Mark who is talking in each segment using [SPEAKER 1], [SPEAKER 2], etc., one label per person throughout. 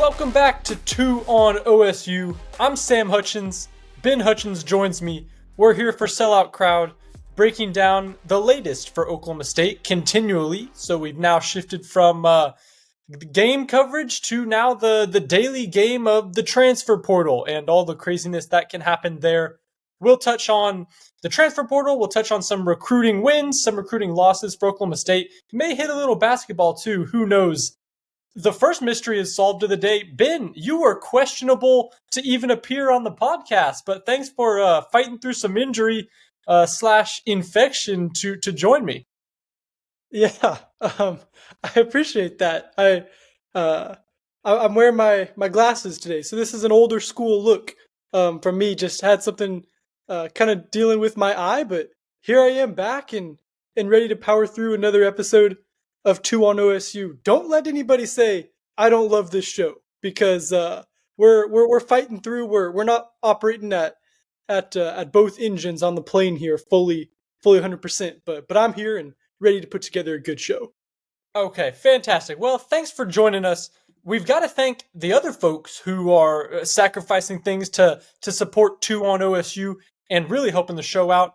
[SPEAKER 1] Welcome back to 2 on OSU. I'm Sam Hutchins. Ben Hutchins joins me. We're here for Sellout Crowd, breaking down the latest for Oklahoma State continually. So we've now shifted from game coverage to now the daily game of the transfer portal and all the craziness that can happen there. We'll touch on the transfer portal. We'll touch on some recruiting wins, some recruiting losses for Oklahoma State. May hit a little basketball too. Who knows? The first mystery is solved of the day. Ben, you were questionable to even appear on the podcast, but thanks for fighting through some injury / infection to join me.
[SPEAKER 2] Yeah, I appreciate that. I'm wearing my glasses today, so this is an older school look from me. Just had something kind of dealing with my eye, but here I am back and ready to power through another episode of 2 on OSU. Don't let anybody say I don't love this show, because we're fighting through. We're not operating at both engines on the plane here fully 100%, but I'm here and ready to put together a good show.
[SPEAKER 1] Okay, fantastic. Well, thanks for joining us. We've got to thank the other folks who are sacrificing things to support 2 on OSU and really helping the show out.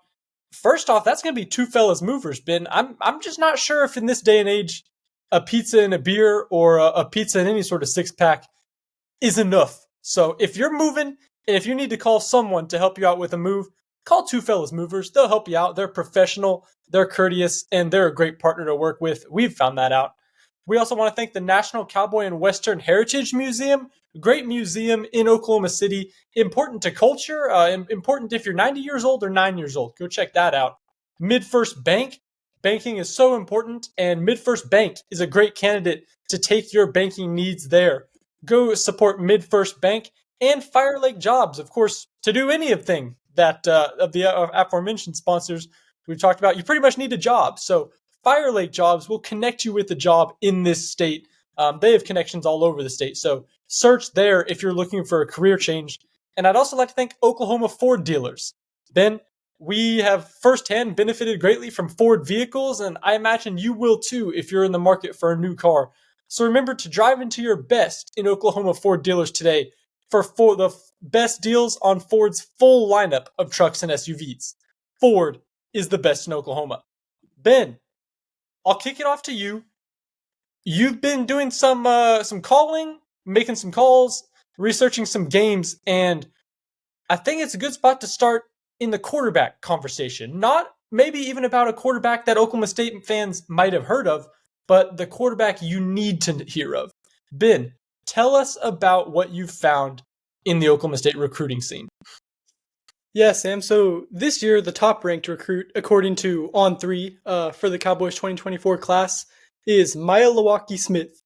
[SPEAKER 1] First off, that's going to be Two Fellas Movers, Ben. I'm just not sure if in this day and age, a pizza and a beer or a pizza and any sort of six-pack is enough. So if you're moving and if you need to call someone to help you out with a move, call Two Fellas Movers. They'll help you out. They're professional, they're courteous, and they're a great partner to work with. We've found that out. We also want to thank the National Cowboy and Western Heritage Museum. Great museum in Oklahoma City. Important to culture. Important if you're 90 years old or 9 years old. Go check that out. MidFirst Bank. Banking is so important, and MidFirst Bank is a great candidate to take your banking needs there. Go support MidFirst Bank and Fire Lake Jobs, of course, to do anything that of the aforementioned sponsors we've talked about. You pretty much need a job. So Fire Lake Jobs will connect you with a job in this state. They have connections all over the state. So search there if you're looking for a career change. And I'd also like to thank Oklahoma Ford dealers. Ben, we have firsthand benefited greatly from Ford vehicles, and I imagine you will too if you're in the market for a new car. So remember to drive into your best in Oklahoma Ford dealers today for the best deals on Ford's full lineup of trucks and SUVs. Ford is the best in Oklahoma. Ben, I'll kick it off to you. You've been doing some calling, making some calls, researching some games, and I think it's a good spot to start in the quarterback conversation. Not maybe even about a quarterback that Oklahoma State fans might have heard of, but the quarterback you need to hear of. Ben, tell us about what you've found in the Oklahoma State recruiting scene.
[SPEAKER 2] Yeah, Sam. So this year, the top-ranked recruit, according to On3 for the Cowboys 2024 class, is Maealiuaki Smith.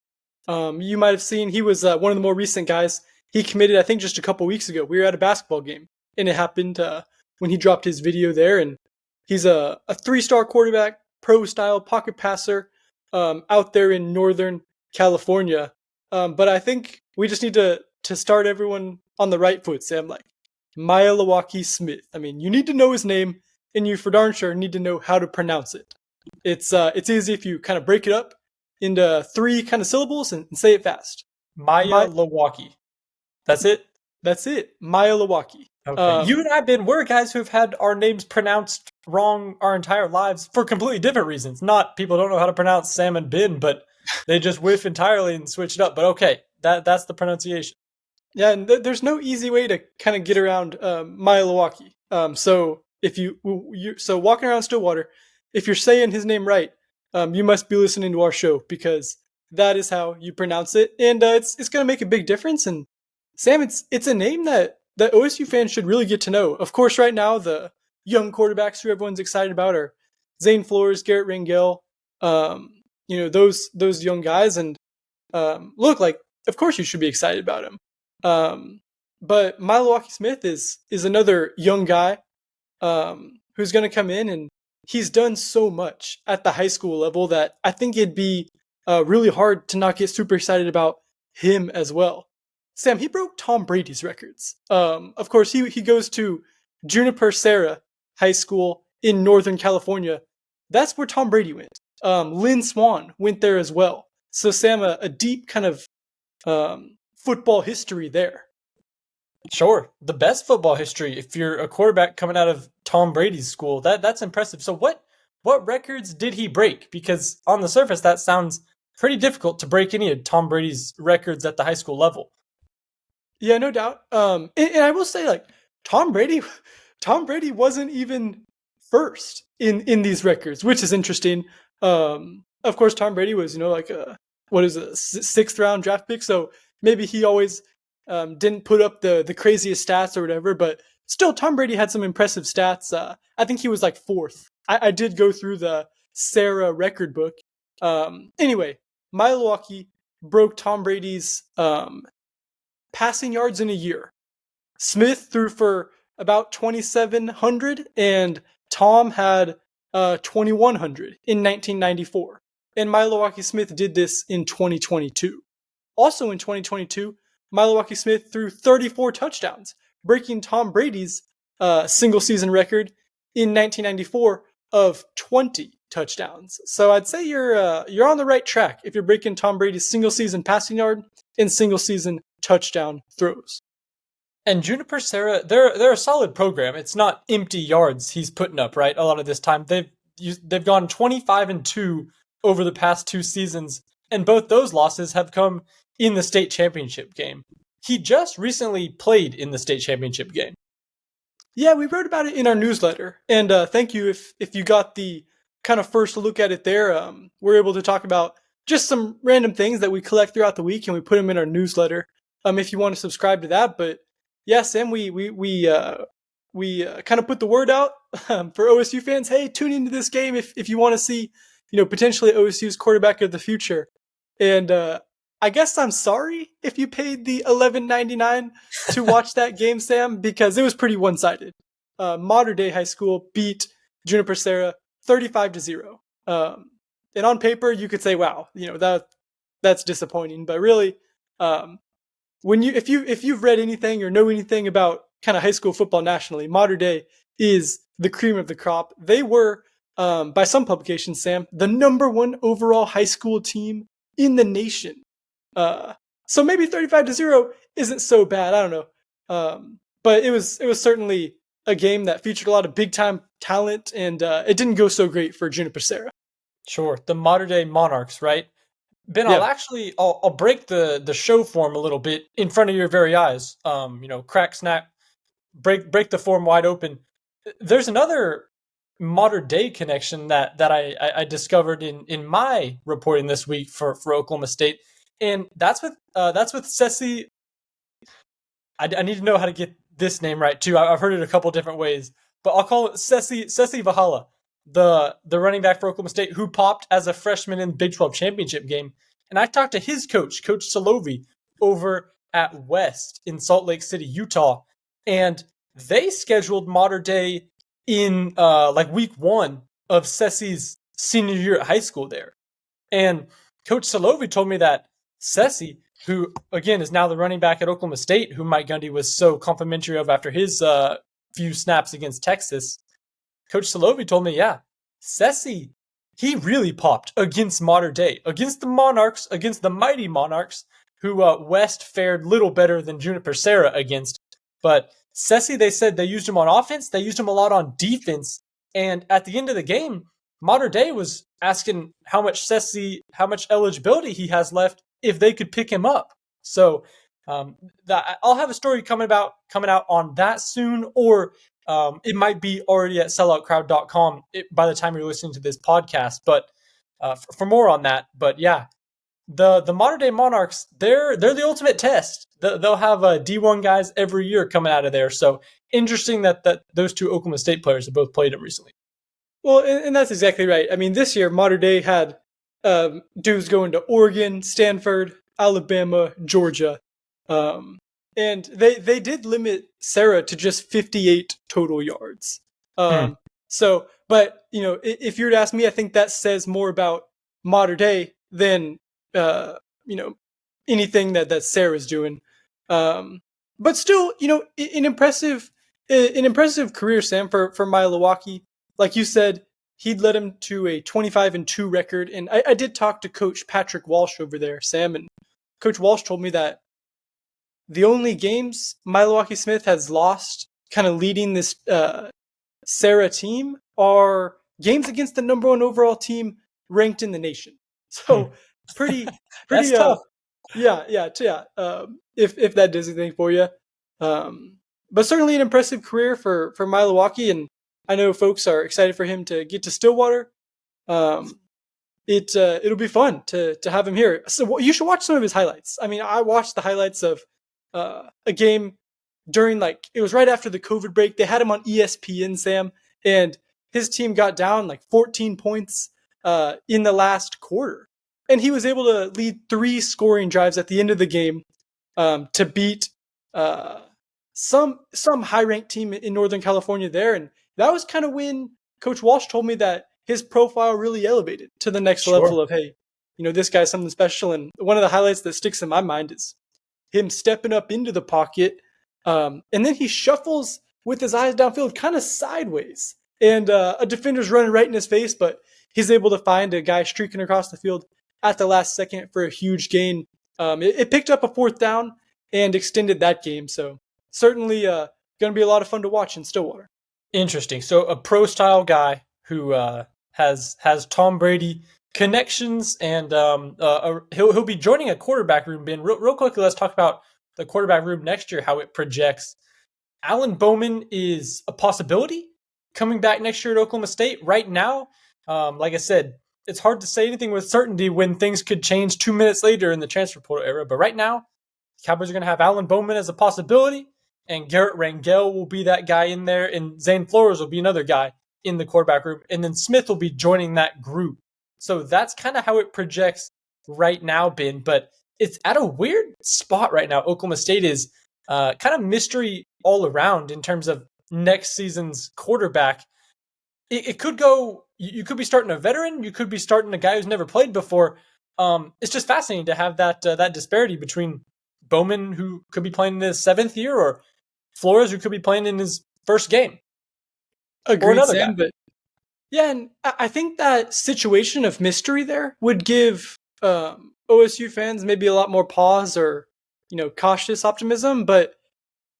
[SPEAKER 2] You might have seen he was one of the more recent guys. He committed, I think, just a couple weeks ago. We were at a basketball game, and it happened when he dropped his video there. And he's a 3-star quarterback, pro-style pocket passer out there in Northern California. But I think we just need to start everyone on the right foot, Sam. Like, Maealiuaki Smith. I mean, you need to know his name, and you for darn sure need to know how to pronounce it. It's easy if you kind of break it up into 3 kind of syllables and say it fast.
[SPEAKER 1] Maealiuaki. That's it?
[SPEAKER 2] That's it. Maealiuaki.
[SPEAKER 1] Okay. You and I, Ben, we're guys who have had our names pronounced wrong our entire lives for completely different reasons. Not people don't know how to pronounce Sam and Ben, but they just whiff entirely and switch it up. But okay, that's the pronunciation.
[SPEAKER 2] Yeah, and there's no easy way to kind of get around Maealiuaki. So if so walking around Stillwater, if you're saying his name right, you must be listening to our show, because that is how you pronounce it, and it's going to make a big difference. And Sam, it's a name that OSU fans should really get to know. Of course, right now the young quarterbacks who everyone's excited about are Zane Flores, Garrett Rangel, those young guys, and look, like, of course you should be excited about him. But Maealiuaki Smith is another young guy who's going to come in, and he's done so much at the high school level that I think it'd be really hard to not get super excited about him as well. Sam, he broke Tom Brady's records. Of course, he goes to Junipero Serra High School in Northern California. That's where Tom Brady went. Lynn Swann went there as well. So Sam, a deep kind of football history there.
[SPEAKER 1] Sure, the best football history. If you're a quarterback coming out of Tom Brady's school, that's impressive. So what records did he break? Because on the surface, that sounds pretty difficult to break any of Tom Brady's records at the high school level.
[SPEAKER 2] Yeah, no doubt. And I will say, like, Tom Brady, Tom Brady wasn't even first in these records, which is interesting. Of course, Tom Brady was, like a what is it, sixth round draft pick, so maybe he always didn't put up the craziest stats or whatever. But still, Tom Brady had some impressive stats. I think he was like fourth. I did go through the Serra record book. Anyway, Maealiuaki broke Tom Brady's passing yards in a year. Smith threw for about 2,700, and Tom had 2,100 in 1994. And Maealiuaki Smith did this in 2022. Also in 2022, Maealiuaki Smith threw 34 touchdowns, breaking Tom Brady's single season record in 1994 of 20 touchdowns. So I'd say you're on the right track if you're breaking Tom Brady's single season passing yard and single season touchdown throws.
[SPEAKER 1] And Junipero Serra, they're a solid program. It's not empty yards he's putting up, right? A lot of this time they've gone 25-2 over the past 2 seasons, and both those losses have come in the state championship game. He just recently played in the state championship game.
[SPEAKER 2] Yeah, we wrote about it in our newsletter, and thank you if you got the kind of first look at it there. We're able to talk about just some random things that we collect throughout the week, and we put them in our newsletter. If you want to subscribe to that, but yeah, Sam, we kind of put the word out for OSU fans. Hey, tune into this game if you want to see, potentially OSU's quarterback of the future. And I guess I'm sorry if you paid the $11.99 to watch that game, Sam, because it was pretty one-sided. Mater Dei High School beat Junipero Serra 35-0. And on paper, you could say, "Wow, that's disappointing." But really, if you've read anything or know anything about kind of high school football nationally, Mater Dei is the cream of the crop. They were, by some publications, Sam, the #1 overall high school team in the nation. So maybe 35-0 isn't so bad. I don't know. But it was certainly a game that featured a lot of big time talent, and it didn't go so great for Junipero Serra.
[SPEAKER 1] Sure, the Mater Dei Monarchs, right? Ben,
[SPEAKER 2] Yeah.
[SPEAKER 1] I'll break the show form a little bit in front of your very eyes. Crack, snap, break the form wide open. There's another Mater Dei connection that I discovered in my reporting this week for Oklahoma State, and that's with Cesi. I need to know how to get this name right too. I've heard it a couple different ways, but I'll call it Cesi Valhalla, the running back for Oklahoma State, who popped as a freshman in the Big 12 championship game. And I talked to his coach, Coach Salovi, over at West in Salt Lake City, Utah, and they scheduled Mater Dei in week 1 of Cesi's senior year at high school there. And Coach Salovi told me that Cesi, who again is now the running back at Oklahoma State, who Mike Gundy was so complimentary of after his few snaps against Texas, Coach Salovi told me, yeah, Cesi, he really popped against Mater Dei, against the Monarchs, against the mighty Monarchs, who West fared little better than Junipero Serra against. But Cesi, they said they used him on offense, they used him a lot on defense, and at the end of the game, Mater Dei was asking how much eligibility he has left if they could pick him up. So I'll have a story coming out on that soon, or it might be already at selloutcrowd.com by the time you're listening to this podcast. But for more on that, but yeah, the Mater Dei Monarchs, they're the ultimate test. They'll have D1 guys every year coming out of there. So interesting that those two Oklahoma State players have both played them recently.
[SPEAKER 2] Well, and that's exactly right. I mean, this year, Mater Dei had dudes going to Oregon, Stanford, Alabama, Georgia. And they did limit Serra to just 58 total yards. So, but, if you were to ask me, I think that says more about Mater Dei than, anything that Serra's doing. But still, an impressive career, Sam, for Maealiuaki. Like you said, he'd led him to a 25-2 record. And I did talk to Coach Patrick Walsh over there, Sam, and Coach Walsh told me that the only games Maealiuaki Smith has lost, kind of leading this Serra team, are games against the number one overall team ranked in the nation. So pretty,
[SPEAKER 1] That's
[SPEAKER 2] pretty,
[SPEAKER 1] tough.
[SPEAKER 2] yeah. If that does anything for you, but certainly an impressive career for Maealiuaki, and I know folks are excited for him to get to Stillwater. Um, it'll be fun to have him here. So you should watch some of his highlights. I mean, I watched the highlights of a game during, like, it was right after the COVID break. They had him on ESPN, Sam, and his team got down like 14 points in the last quarter, and he was able to lead 3 scoring drives at the end of the game to beat uh, some high ranked team in Northern California there, and that was kind of when Coach Walsh told me that his profile really elevated to the next
[SPEAKER 1] Sure.
[SPEAKER 2] level of, hey, this guy's something special. And one of the highlights that sticks in my mind is him stepping up into the pocket, and then he shuffles with his eyes downfield, kind of sideways, and a defender's running right in his face, but he's able to find a guy streaking across the field at the last second for a huge gain. It picked up a 4th down and extended that game. So certainly going to be a lot of fun to watch in Stillwater.
[SPEAKER 1] Interesting. So a pro style guy who has Tom Brady connections, and he'll be joining a quarterback room. Ben, real quickly, let's talk about the quarterback room next year, how it projects. Alan Bowman is a possibility coming back next year at Oklahoma State. Right now, like I said, it's hard to say anything with certainty when things could change 2 minutes later in the transfer portal era. But right now, the Cowboys are going to have Alan Bowman as a possibility, and Garrett Rangel will be that guy in there, and Zane Flores will be another guy in the quarterback room, and then Smith will be joining that group. So that's kind of how it projects right now, Ben. But it's at a weird spot right now. Oklahoma State is kind of mystery all around in terms of next season's quarterback. It could go. You could be starting a veteran. You could be starting a guy who's never played before. It's just fascinating to have that disparity between Bowman, who could be playing in his 7th year, or Flores, who could be playing in his first game, or
[SPEAKER 2] Agreed,
[SPEAKER 1] another guy.
[SPEAKER 2] Sam. But yeah, and I think that situation of mystery there would give OSU fans maybe a lot more pause or cautious optimism. But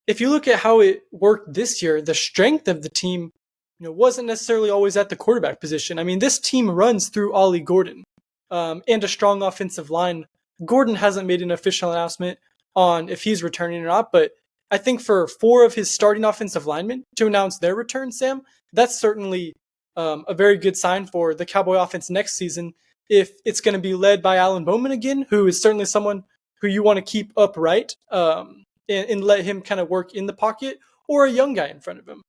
[SPEAKER 2] if you look at how it worked this year, the strength of the team wasn't necessarily always at the quarterback position. I mean, this team runs through Ollie Gordon and a strong offensive line. Gordon hasn't made an official announcement on if he's returning or not, but I think for 4 of his starting offensive linemen to announce their return, Sam, that's certainly a very good sign for the Cowboy offense next season. If it's going to be led by Alan Bowman again, who is certainly someone who you want to keep upright and let him kind of work in the pocket, or a young guy in front of him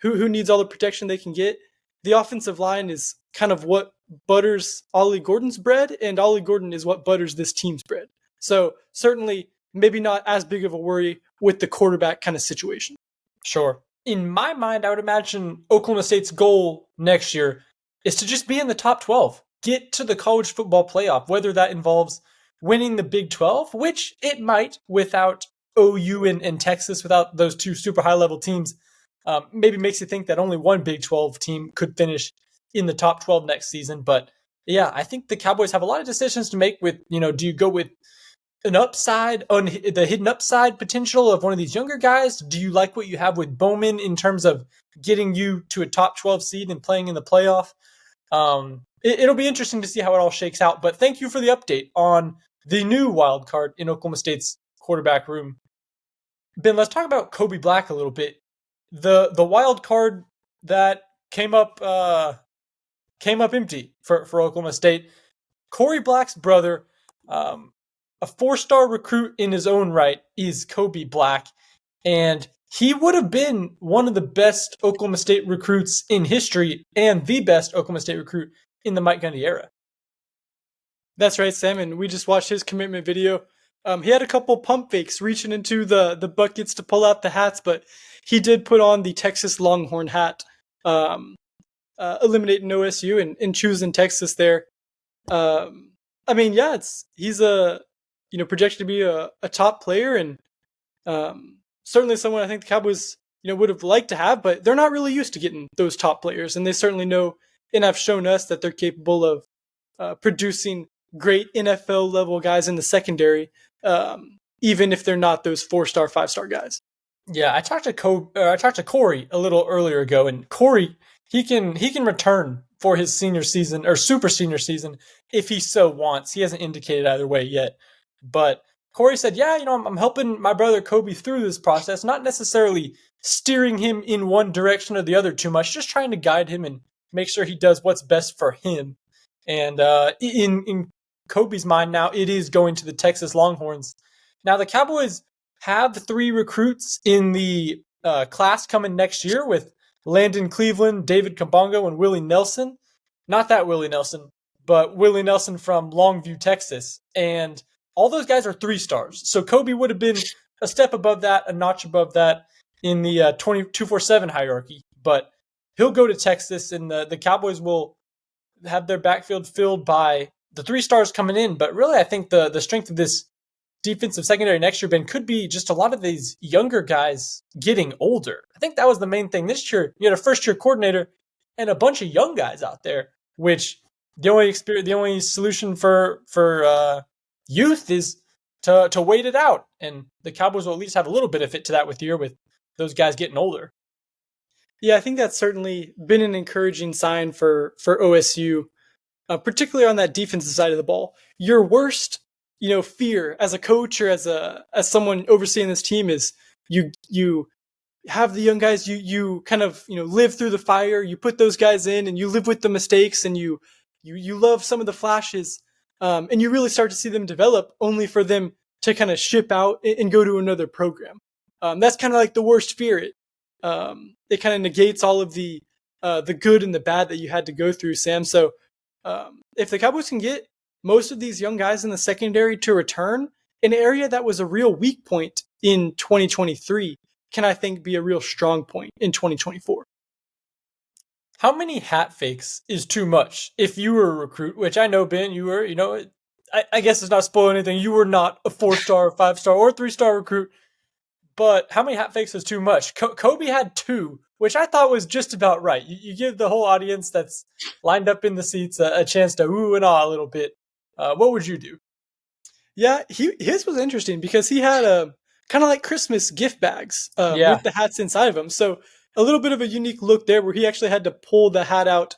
[SPEAKER 2] who needs all the protection they can get. The offensive line is kind of what butters Ollie Gordon's bread, and Ollie Gordon is what butters this team's bread. So certainly maybe not as big of a worry with the quarterback kind of situation.
[SPEAKER 1] Sure. In my mind, I would imagine Oklahoma State's goal next year is to just be in the top 12, get to the college football playoff, whether that involves winning the Big 12, which it might without OU and Texas, without those 2 super high level teams. Maybe makes you think that only one Big 12 team could finish in the top 12 next season. But yeah, I think the Cowboys have a lot of decisions to make with, do you go with an upside, on the hidden upside potential of one of these younger guys? Do you like what you have with Bowman in terms of getting you to a top 12 seed and playing in the playoff? It'll be interesting to see how it all shakes out. But thank you for the update on the new wild card in Oklahoma State's quarterback room. Ben, let's talk about Kobe Black a little bit. The wild card that came up empty for Oklahoma State. Corey Black's brother, a 4-star recruit in his own right, is Kobe Black, and he would have been one of the best Oklahoma State recruits in history and the best Oklahoma State recruit in the Mike Gundy era.
[SPEAKER 2] That's right, Sam, and we just watched his commitment video. He had a couple pump fakes reaching into the buckets to pull out the hats, but he did put on the Texas Longhorn hat, eliminating OSU and choosing Texas there. I mean, yeah, he's a projected to be a top player, and certainly someone I think the Cowboys would have liked to have, but they're not really used to getting those top players, and they certainly know and have shown us that they're capable of producing great NFL level guys in the secondary. even if they're not those 4-star, 5-star guys.
[SPEAKER 1] Yeah, I talked to Corey a little earlier ago, and Corey he can return for his senior season or super senior season if he so wants. He hasn't indicated either way yet, but Corey said, "Yeah, I'm helping my brother Kobe through this process, not necessarily steering him in one direction or the other too much, just trying to guide him and make sure he does what's best for him." And in Kobe's mind now, it is going to the Texas Longhorns. Now the Cowboys have 3 recruits in the class coming next year with Landon Cleveland, David Kabongo, and Willie Nelson. Not that Willie Nelson, but Willie Nelson from Longview, Texas. And all those guys are 3 stars. So Kobe would have been a step above that, a notch above that in the 247 hierarchy. But he'll go to Texas, and the Cowboys will have their backfield filled by the 3 stars coming in. But really, I think the strength of this defensive secondary next year, Ben, could be just a lot of these younger guys getting older. I think that was the main thing this year. You had a first-year coordinator and a bunch of young guys out there, which the only solution for youth is to wait it out. And the Cowboys will at least have a little benefit to that with those guys getting older.
[SPEAKER 2] Yeah, I think that's certainly been an encouraging sign for OSU, particularly on that defensive side of the ball. Your worst, fear as a coach or as someone overseeing this team is you have the young guys, you kind of live through the fire, you put those guys in, and you live with the mistakes, and you love some of the flashes, and you really start to see them develop, only for them to kind of ship out and go to another program. That's kind of like the worst fear. It kind of negates all of the good and the bad that you had to go through, Sam. So if the Cowboys can get most of these young guys in the secondary to return, an area that was a real weak point in 2023 can, I think, be a real strong point in 2024.
[SPEAKER 1] How many hat fakes is too much if you were a recruit, which I know, Ben, you were, I guess it's not spoiling anything. You were not a 4-star, 5-star, or 3-star recruit. But how many hat fakes is too much? Kobe had 2, which I thought was just about right. You give the whole audience that's lined up in the seats a chance to ooh and ah a little bit. What would you do?
[SPEAKER 2] Yeah, his was interesting because he had a kind of like Christmas gift bags with the hats inside of them. So a little bit of a unique look there where he actually had to pull the hat out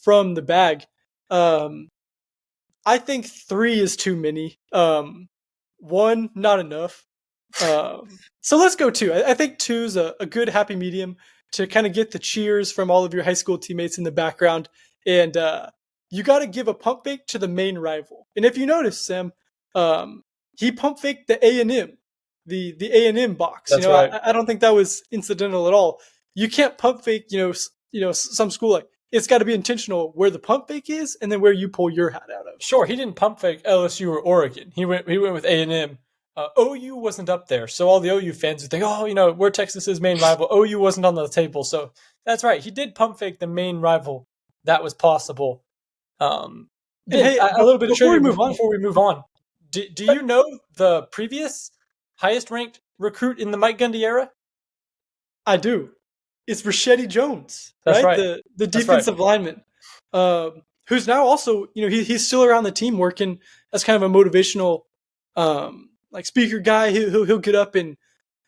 [SPEAKER 2] from the bag. I think 3 is too many. 1, not enough. So let's go 2. I think 2 is a good happy medium to kind of get the cheers from all of your high school teammates in the background. And you got to give a pump fake to the main rival. And if you notice, Sam, he pump faked the A&M, the A&M box.
[SPEAKER 1] That's right.
[SPEAKER 2] I don't think that was incidental at all. You can't pump fake, some school like it's got to be intentional where the pump fake is and then where you pull your hat out of.
[SPEAKER 1] Sure, he didn't pump fake LSU or Oregon. He went with A&M. OU wasn't up there, so all the OU fans would think, we're Texas's main rival. OU wasn't on the table, so that's right. He did pump fake the main rival. That was possible. Hey, a little bit of trivia before we move on. Do you know the previous highest ranked recruit in the Mike Gundy era?
[SPEAKER 2] I do. It's Rashedi Jones,
[SPEAKER 1] That's
[SPEAKER 2] right? The defensive lineman, who's now also, he's still around the team working as kind of a motivational speaker guy. He'll get up and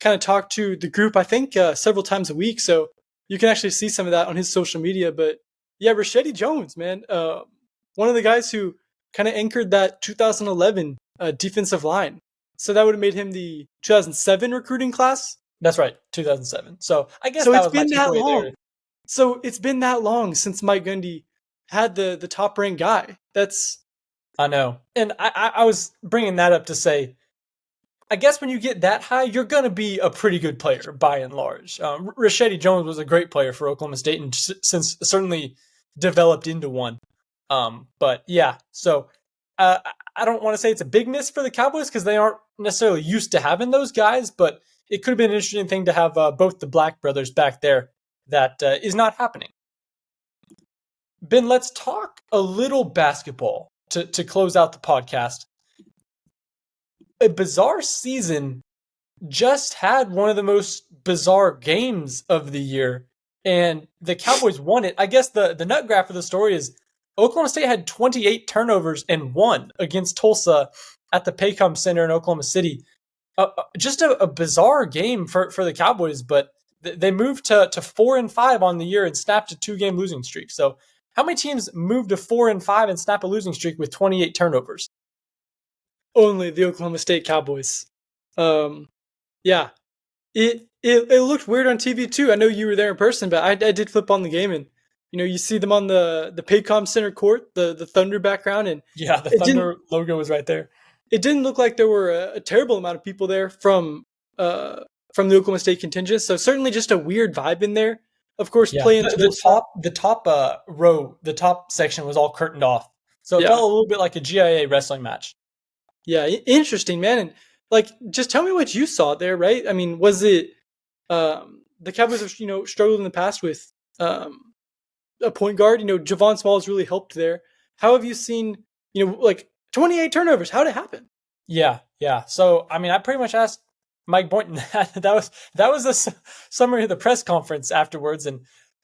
[SPEAKER 2] kind of talk to the group, I think, several times a week. So you can actually see some of that on his social media. But yeah, Rashedi Jones, man, one of the guys who kind of anchored that 2011 defensive line. So that would have made him the 2007 recruiting class.
[SPEAKER 1] That's right, 2007. So I guess that was my takeaway there.
[SPEAKER 2] So it's been that long since Mike Gundy had the top ranked guy.
[SPEAKER 1] I know. And I was bringing that up to say, I guess when you get that high, you're going to be a pretty good player by and large. Rashedi Jones was a great player for Oklahoma State and since certainly developed into one. But yeah, so I don't want to say it's a big miss for the Cowboys because they aren't necessarily used to having those guys, but it could have been an interesting thing to have both the Black brothers back there. That is not happening. Ben, let's talk a little basketball to close out the podcast. A bizarre season just had one of the most bizarre games of the year, and the Cowboys won it. I guess the nut graph of the story is Oklahoma State had 28 turnovers and won against Tulsa at the Paycom Center in Oklahoma City. just a bizarre game for the Cowboys, but they moved to 4-5 on the year and snapped a 2-game losing streak. So how many teams moved to 4-5 and snap a losing streak with 28 turnovers?
[SPEAKER 2] Only the Oklahoma State Cowboys. Yeah, it looked weird on TV too. I know you were there in person, but I did flip on the game, and you see them on the Paycom Center court, the Thunder background, and
[SPEAKER 1] Yeah, the
[SPEAKER 2] it didn't
[SPEAKER 1] Thunder logo was right there.
[SPEAKER 2] it didn't look like there were a terrible amount of people there from the Oklahoma State contingent. So certainly just a weird vibe in there. Of course,
[SPEAKER 1] Yeah,
[SPEAKER 2] playing to
[SPEAKER 1] the top row, the top section was all curtained off, so it
[SPEAKER 2] Yeah.
[SPEAKER 1] felt a little bit like a GIA wrestling match.
[SPEAKER 2] Yeah, interesting, man. And like, just tell me what you saw there, right? I mean, was it the Cowboys have struggled in the past with a point guard? Javon Smalls really helped there. How have you seen like 28 turnovers? How did it happen?
[SPEAKER 1] Yeah. So I mean, I pretty much asked Mike Boynton that. That was a summary of the press conference afterwards, and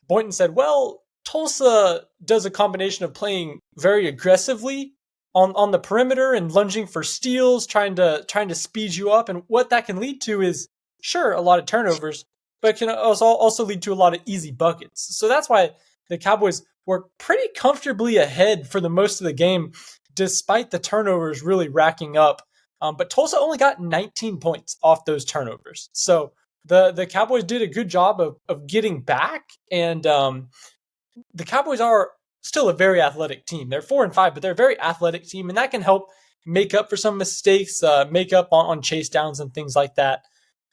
[SPEAKER 1] Boynton said, "Well, Tulsa does a combination of playing very aggressively on the perimeter and lunging for steals, trying to speed you up, and what that can lead to is sure a lot of turnovers, but it can also lead to a lot of easy buckets. So that's why the Cowboys were pretty comfortably ahead for the most of the game, despite the turnovers really racking up. But Tulsa only got 19 points off those turnovers. So the Cowboys did a good job of getting back, and the Cowboys are still a very athletic team. They're 4-5, but they're a very athletic team, and that can help make up for some mistakes, make up on chase downs and things like that.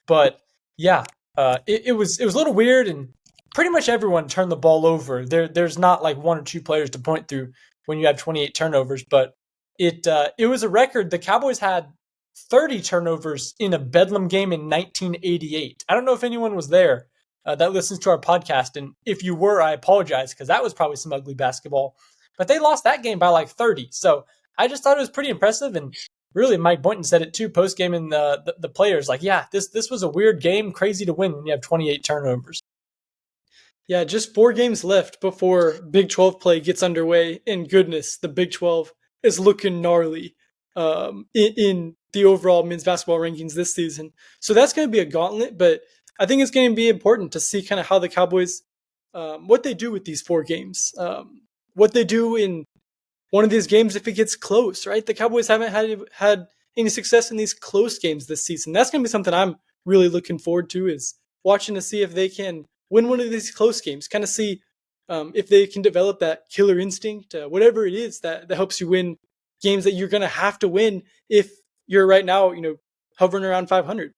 [SPEAKER 1] But yeah, it was a little weird, and pretty much everyone turned the ball over. There's not like one or two players to point through when you have 28 turnovers, but it was a record. The Cowboys had 30 turnovers in a Bedlam game in 1988. I don't know if anyone was there that listens to our podcast, and if you were, I apologize, because that was probably some ugly basketball. But they lost that game by like 30. So I just thought it was pretty impressive, and really, Mike Boynton said it too post game in the players, like, yeah, this was a weird game, crazy to win when you have 28 turnovers.
[SPEAKER 2] Yeah, just 4 games left before Big 12 play gets underway. And goodness, the Big 12 is looking gnarly in the overall men's basketball rankings this season. So that's going to be a gauntlet, but I think it's going to be important to see kind of how the Cowboys, what they do with these 4 games, what they do in one of these games if it gets close, right? The Cowboys haven't had any success in these close games this season. That's going to be something I'm really looking forward to, is watching to see if they can win one of these close games, kind of see if they can develop that killer instinct, whatever it is that helps you win games that you're going to have to win if you're right now, hovering around 500.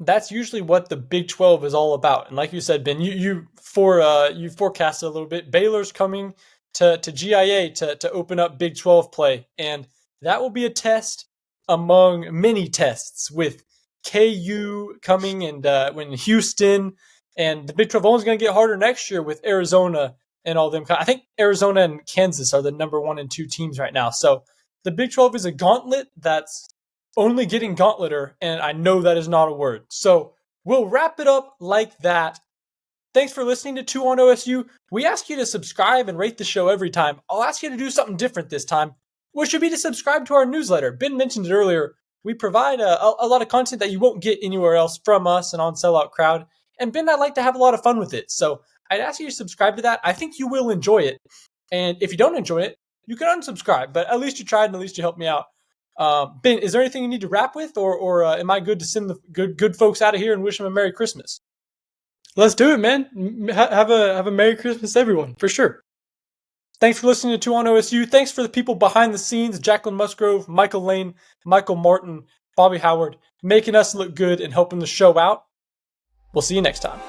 [SPEAKER 1] That's usually what the Big 12 is all about. And like you said, Ben, you forecasted a little bit. Baylor's coming to GIA to open up Big 12 play, and that will be a test among many tests, with KU coming and when Houston, and the Big 12 is going to get harder next year with Arizona and all them. I think Arizona and Kansas are the number 1 and 2 teams right now. So the Big 12 is a gauntlet that's only getting gauntleter, and I know that is not a word. So we'll wrap it up like that. Thanks for listening to 2 on OSU. We ask you to subscribe and rate the show every time. I'll ask you to do something different this time, which should be to subscribe to our newsletter. Ben mentioned it earlier. We provide a lot of content that you won't get anywhere else from us and on Sellout Crowd. And Ben and I like to have a lot of fun with it. So I'd ask you to subscribe to that. I think you will enjoy it. And if you don't enjoy it, you can unsubscribe. But at least you tried, and at least you helped me out. Ben, is there anything you need to wrap with, or am I good to send the good folks out of here and wish them a Merry Christmas?
[SPEAKER 2] Let's do it, man. Have a Merry Christmas, everyone, for sure.
[SPEAKER 1] Thanks for listening to 2 on OSU. Thanks for the people behind the scenes, Jacqueline Musgrove, Michael Lane, Michael Martin, Bobby Howard, making us look good and helping the show out. We'll see you next time.